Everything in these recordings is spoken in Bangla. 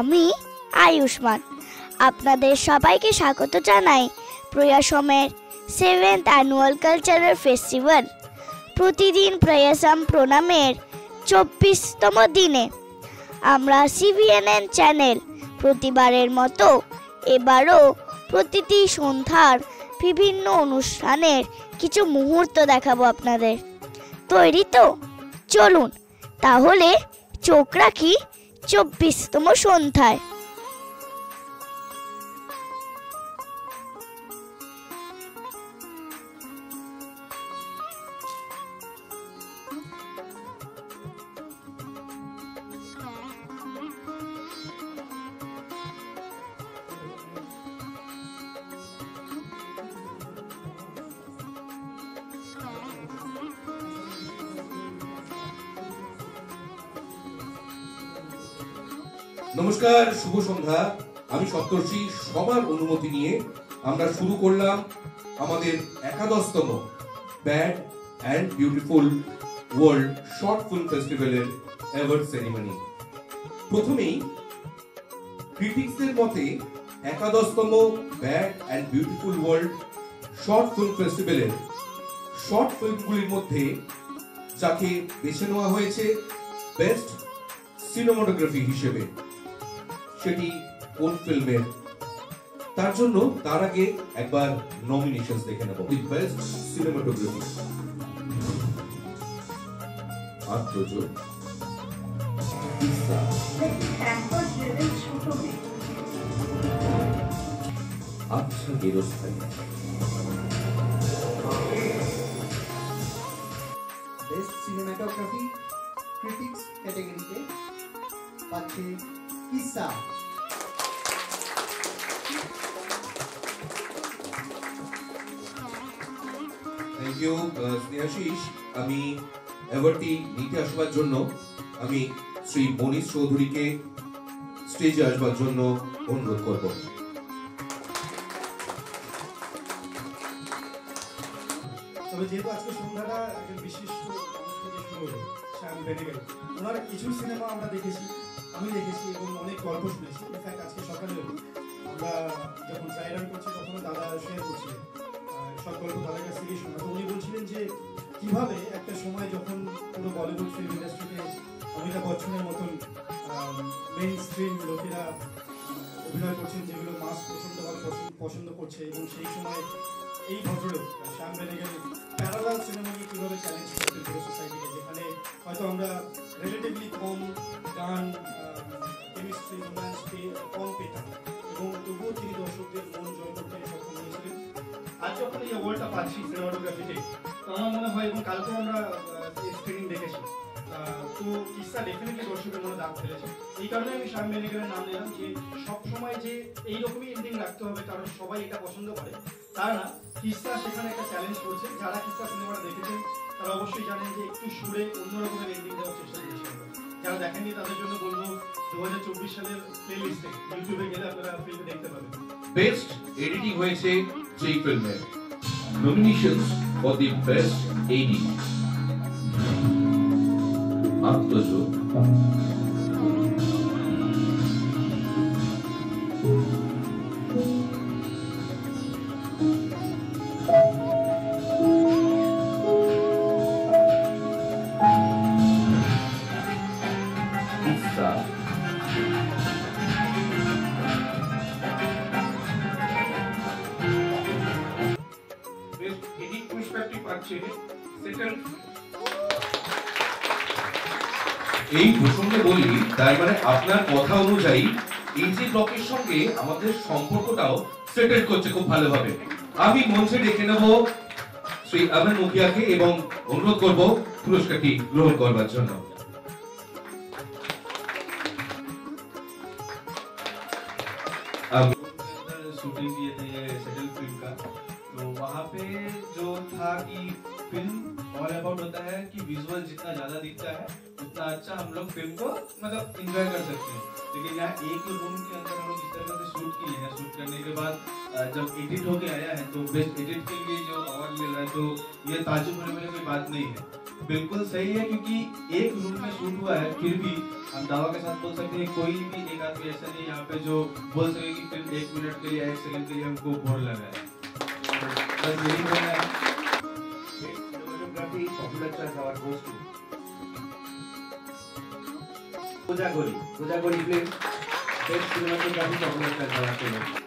আমি আয়ুষ্মান আপনাদের সবাইকে স্বাগত জানাই প্রয়াসমের 7th অ্যানুয়াল কালচারাল ফেস্টিভ্যাল প্রতিদিন প্রয়াসম প্রণামের 24তম দিনে আমরা সিবিএনএন চ্যানেল প্রতিবারের মতো এবারও প্রতিটি সন্ধ্যার বিভিন্ন অনুষ্ঠানের কিছু মুহূর্ত দেখাবো আপনাদের। তৈরি তো? চলুন তাহলে চোখ রাখি 24তম সন্ধ্যায়। নমস্কার, শুভ সন্ধ্যা। আমি সপ্তর্ষি, সবার অনুমতি নিয়ে আমরা শুরু করলাম আমাদের 11তম bad and beautiful world short film ফেস্টিভ্যালের অ্যাওয়ার্ড সেরিমনি। প্রথমেই ক্রিটিক্সদের মতে 11তম bad and beautiful world short film ফেস্টিভ্যালের শর্ট ফিল্মগুলির মধ্যে যাকে বেছে নেওয়া হয়েছে বেস্ট সিনেমাটোগ্রাফি হিসেবে, সেটি কোন ফিল্মের তার জন্য তার আগে একবার নমিনেশনস দেখে নেব। বেস্ট সিনেমাটোগ্রাফি আত্মজোর, আচ্ছা গেরস্থান। বেস্ট সিনেমাটোগ্রাফি ক্রিটিক্স ক্যাটাগরিতে পাচ্ছে কিসা। Thank you Snehashis. আমি অ্যাওয়ার্ডটি নিতে আসবার জন্য আমি শ্রী মনীষ চৌধুরীকে স্টেজে আসবার জন্য অনুরোধ করব। তবে যেহেতু আজকে সন্ধ্যাটা একজন বিশিষ্ট শ্যাম বেনেগল, ওনার কিছু সিনেমা আমরা দেখেছি, আমি দেখেছি এবং অনেক গল্প শুনেছি। ইনফ্যাক্ট আজকে সকালেও আমরা যখন ট্রাই রান করছি তখন দাদা শেয়ার করছিলেন সব গল্প দাদার কাছ থেকেই শোনা। তো উনি বলছিলেন যে কীভাবে একটা সময় যখন পুরো বলিউড ফিল্ম ইন্ডাস্ট্রিতে অমিতাভ বচ্চনের মতন মেইন স্ট্রিম লোকেরা অভিনয় করছেন, যেগুলো মাস প্রচণ্ডভাবে পছন্দ করছে, এবং সেই সময় এই ভদ্রলোক শ্যাম বেনেগল প্যারালাল সিনেমা নিয়ে কীভাবে চ্যালেঞ্জ করতেন পুরো সোসাইটিকে, যেখানে হয়তো আমরা রিলেটিভলি কম গান, কেমিস্ট্রি, রোম্যান্স কম পেতাম, এবং তবুও তিনি দর্শকদের মন জয় করতে সক্ষম হয়েছিলেন। আজ যখন এই অ্যাওয়ার্ডটা পাচ্ছি সিনেমাটোগ্রাফিতে, তো আমার মনে হয়, এবং কালকেও আমরা স্ক্রিনিং দেখেছি, তো কিসা ডেফিনেটলি দর্শকের মনে দাগ ফেলেছে। এই কারণে আমি শ্যাম বেনেগলের নাম নিলাম, যে সবসময় যে এইরকমই এন্ডিং রাখতে হবে কারণ সবাই এটা পছন্দ করে তা না। কিসা সেখানে একটা চ্যালেঞ্জ করছে। যারা কিসা সিনেমাটা দেখেছেন তারা অবশ্যই জানেন যে একটু সুরে অন্যরকমের এন্ডিং দেওয়ার চেষ্টা করেছে। যারা দেখেননি তাদের জন্য বলবো 2024 সালের প্লে লিস্টে ইউটিউবে গেলে আপনারা ফিল্ম দেখতে পাবেন। বেস্ট এডিটিং হয়েছে যেই ফিল্মের নমিনেশনস ফর দি বেস্ট এডি আত্মজোর, এই প্রসঙ্গে বলি, তাই মানে আপনার কথা অনুযায়ী এই যে ব্লকের সঙ্গে আমাদের সম্পর্কটাও সেটেল করছে খুব ভালোভাবে। আমি মঞ্চে ডেকে নেব শ্রী আমান মুখিয়াকে এবং অনুরোধ করব পুরস্কারটি গ্রহণ করবার জন্য। शूटिंग किए थे ये सेटल फिल्म का, तो वहाँ पे जो था कि फिल्म ऑल अबाउट होता है कि विजुअल जितना ज्यादा दिखता है उतना अच्छा हम लोग फिल्म को मतलब एंजॉय कर सकते हैं। लेकिन यहाँ एक रूम के अंदर हम लोग इस तरह से शूट किए हैं, शूट करने के बाद जब एडिट होके आया है तो बेस्ट एडिट के लिए जो अवार्ड मिल रहा है तो ये ताजुब होने वाली कोई बात नहीं है, बिल्कुल सही है क्योंकि एक रूम में शूट हुआ है, फिर भी हम दावा के साथ बोल सकते हैं कोई भी एक आदमी ऐसा नहीं यहाँ पे जो बोल सके कि फिल्म 1 मिनट के लिए 1 सेकंड के लिए हमको बोर लगा है। बस यही कहना है। Cinematography Popular Choice Award goes to Pooja Goli. Pooja Goli please. Best Cinematography Popular Choice Award के लिए।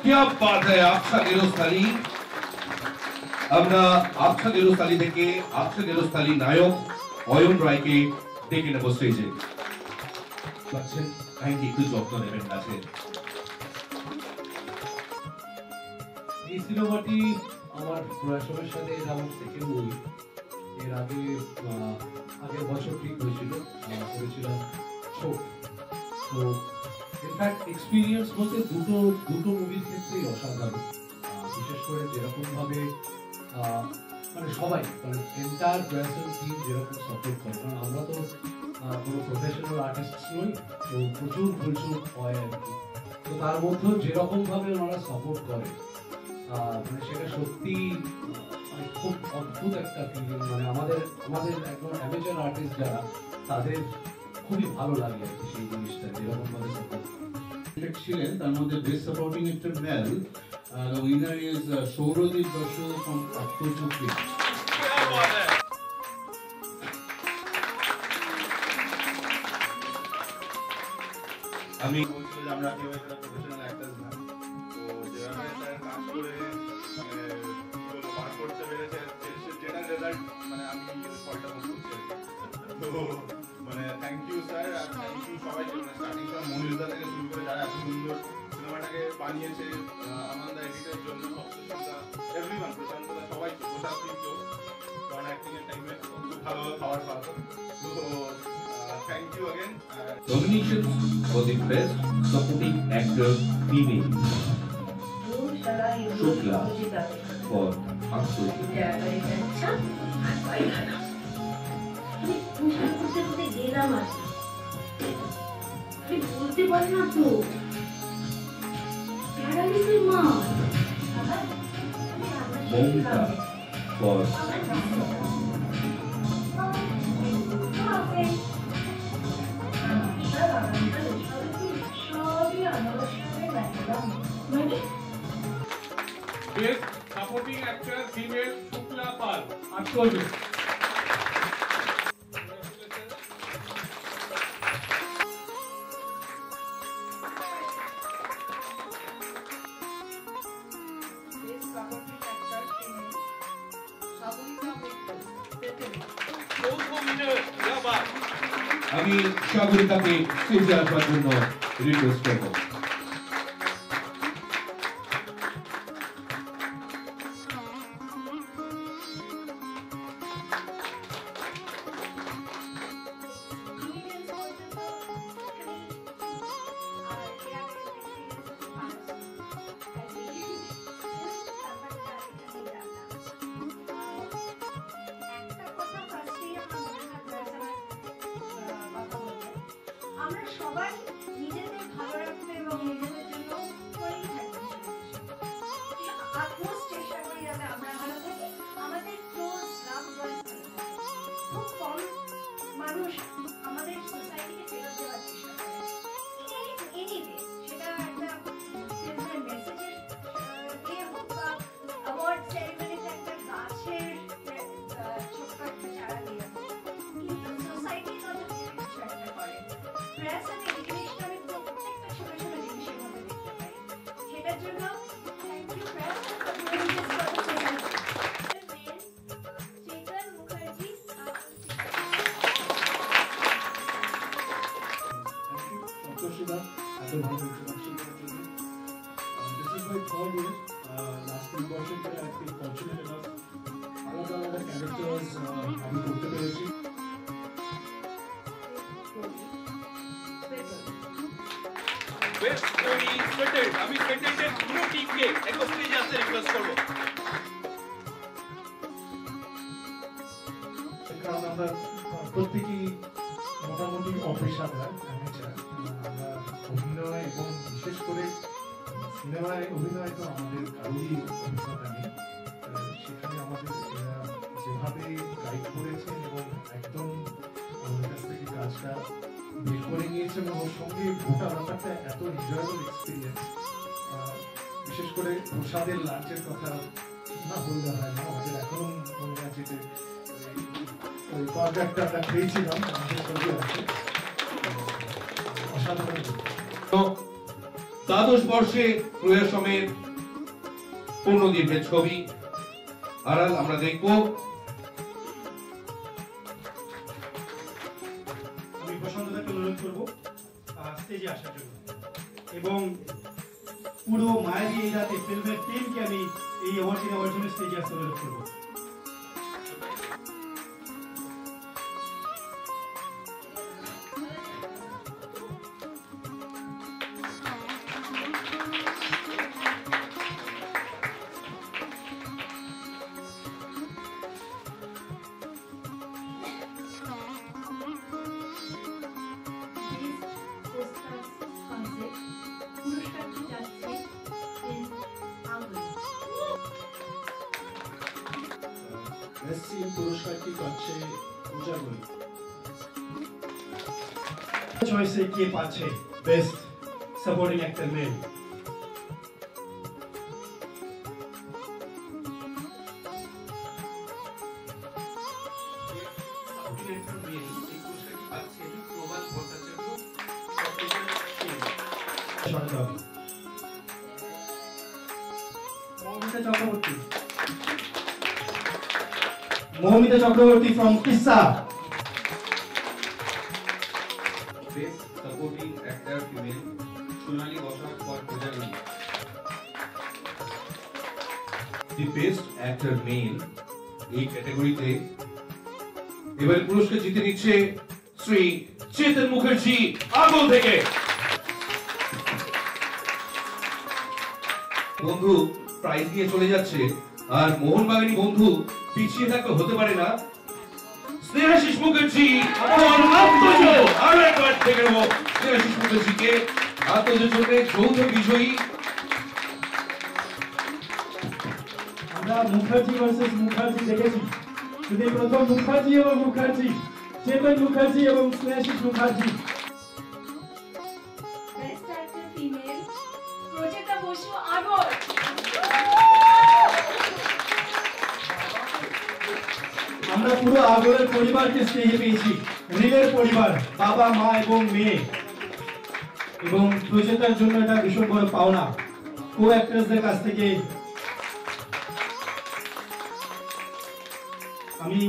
क्या बात है आपका गेरुस्थाली আমরা आपका गेरुस्थाली থেকে आपका गेरुस्थाली নায়ক অয়ন রায়কে ডেকে নেব স্টেজে আচ্ছা কাইন্ডলি একটু যত্ন নেবেন কাছে এই সিনেমাটি আমার প্রয়াসের সাথে আমার সেকেন্ড মুভি এর আগের বছর ঠিক হয়েছিল করেছিলাম ছোট তো ইনফ্যাক্ট এক্সপিরিয়েন্স বলতে দুটো মুভির ক্ষেত্রেই অসাধারণ বিশেষ করে যেরকম ভাবে মানে সবাই মানে এন্টায়ার প্রয়াসের টিম যেরকম সাপোর্ট করে কারণ আমরা তো কোনো প্রফেশনাল আর্টিস্ট নই তো প্রচুর হয় আর কি তো তার মধ্যেও যেরকম ভাবে ওনারা সাপোর্ট করে মানে সেটা সত্যি মানে খুব অদ্ভুত একটা ফিলিং মানে আমাদের একদম অ্যামেচার আর্টিস্ট যারা তাদের খুবই ভালো লাগে আর কি সেই জিনিসটা যেরকম ভাবে সাপোর্ট ছিলেন তার মধ্যে best supporting actor male the winner is Saurajit Basu from Aktochukri আমি বলছিল যে আমরা কেউ একটা প্রফেশনাল অ্যাক্টর না তো যেভাবে স্যার কাজ করে বার করতে পেরেছে যেটা রেজাল্ট মানে আমি ফলটা বলছি তো মানে থ্যাংক ইউ স্যার আর থ্যাংক ইউ সবাই স্টার্টিং ফ্রম মনিরদা থেকে শুরু করে যারা এত সুন্দর সিনেমাটাকে বানিয়েছে আমাদের এডিটের জন্য সবচেয়ে এভরিওয়ান প্রশান্তদা সবাই প্রশাসনিক কারণ অ্যাক্টিং এর টাইমে খুব ভালো খাবার খাওয়াতো তো thank you again nominations for the best supporting actor female Shukla for Aktochukri madam আছে, বলতে পারে না তো প্যারালিসিস মা মমতা বস Best supporting actor female Shukla Pal, 8 জন। আমি সাগরিকাকে স্টেজে আসবার জন্য রিকোয়েস্ট করব। আমরা সবাই নিজেদের ভালো রাখতে এবং নিজেদের জন্য করেই থাকি, আত্মস্ট চেষ্টা করি যাতে আমরা ভালো থাকি, আমাদের ক্লোজ লাভ ওয়ান্স ভালো থাকে। খুব কম মানুষ আমাদের সোসাইটিকে ফেরত দেওয়ার চেষ্টা করে এনিওয়ে, সেটা একটা ফিল্মের মেসেজের দিয়ে হোক বা অ্যাওয়ার্ড সেরিমনিতে একটা গাছের ছোট্ট একটা চারা দিয়ে হোক, কিন্তু সোসাইটির কথা কিছু একটা করে। প্রেস আর এডুকেশন আমি প্রত্যেকটা ছোট ছোট জিনিসের মধ্যে দেখতে পাই, সেটার জন্য থ্যাংক ইউ প্রেস চেতন মুখার্জি। সন্তোষিদা এত ভালো ইন্ট্রোডাকশন করার জন্য। This is my third year, last 3 বছর ধরে আই ফিল ফরচুনেট এনাফ আলাদা আলাদা ক্যারেক্টার্স আমি করতে পেরেছি। বেস্ট স্টোরি সেটেলড, আমি সেটেলডের পুরো টিমকে একবার স্টেজে আসতে রিকোয়েস্ট করব। কারণ আমরা প্রত্যেকেই মোটামুটি অপেশাদার অ্যামেচার, আমরা অভিনয় এবং বিশেষ করে সিনেমায় অভিনয় তো আমাদের কারোরই অভিজ্ঞতা নেই। সেখানে আমাদের যেভাবে গাইড করেছেন এবং একদম আমাদের কাছ থেকে কাজটা বের করে নিয়েছেন এবং ওর সঙ্গে গোটা ব্যাপারটা এত এনজয়েবল এক্সপিরিয়েন্স। বিশেষ করে প্রসাদের লাঞ্চের কথা না বলতে হয় না, আমাদের এখনো মনে আছে যে ওই কন্ট্রাক্টটা আমরা পেয়েছিলাম আমাদের সঙ্গে আছে, অসাধারণ। দ্বাদশ বর্ষে প্রয়াসমের পূর্ণদিনের ছবি আড়াল আমরা দেখব। আমি প্রশান্তদাকে অনুরোধ করবো স্টেজে আসার জন্য, এবং পুরো মায়াবী এই রাতে ফিল্মের টিমকে আমি এই অ্যাওয়ার্ডটি নেওয়ার জন্য স্টেজে আসতে অনুরোধ করবো। বেস্ট সিন পুরস্কারটি পাচ্ছে পূজা গলি। চয়েসে কে পাচ্ছে best supporting actor male? Moumita Chakraborty from Kissa. Best supporting actor female Sonali Basak for পূজাগুলি। দি বেস্ট অ্যাক্টর মেল এই ক্যাটাগরিতে এবারে পুরস্কার জিতে নিচ্ছে শ্রী চেতন মুখার্জি আগল থেকে। বন্ধু প্রাইজ নিয়ে চলে যাচ্ছে, আর মোহনবাগানী বন্ধু পিছিয়ে থাকলে হতে পারে না। স্নেহাশিস মুখার্জি আত্মজো আরো একবার থেকে নেব স্নেহাশিস মুখার্জিকে আত্মজোর জন্য যৌথ বিজয়ী। আমরা মুখার্জি ভার্সেস মুখার্জি দেখেছি, কিন্তু প্রথম মুখার্জি এবং মুখার্জি, চেতন মুখার্জি এবং Snehashis Mukherjee. Best actor female Procheta Basu আগর। আমরা পুরো আগরের পরিবারকে স্নেহে পেয়েছি, রিলের পরিবার, বাবা মা এবং মেয়ে, এবং প্রচেতার জন্য এটা ভীষণ বড় পাওনা। কো অ্যাক্টরসদের কাছ থেকে আমি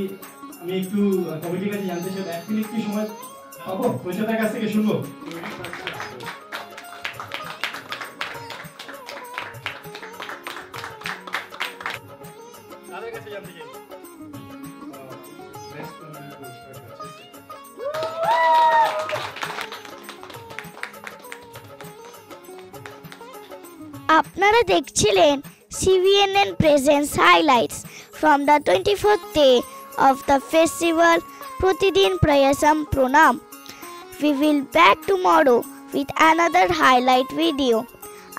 একটু কমিটির কাছে জানতে চাই, 1 মিনিট কি সময় পাবো? প্রচেতার কাছ থেকে শুনবো। তাদের কাছে জানতে চাই। আপনারা দেখছিলেন CVNN presents highlights from the 24th day of the festival Pratidin Prayasam Pranam. We will back tomorrow with another highlight video.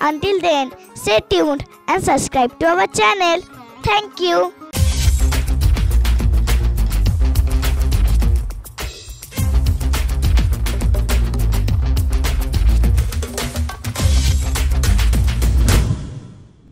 Until then, stay tuned and subscribe to our channel. Thank you.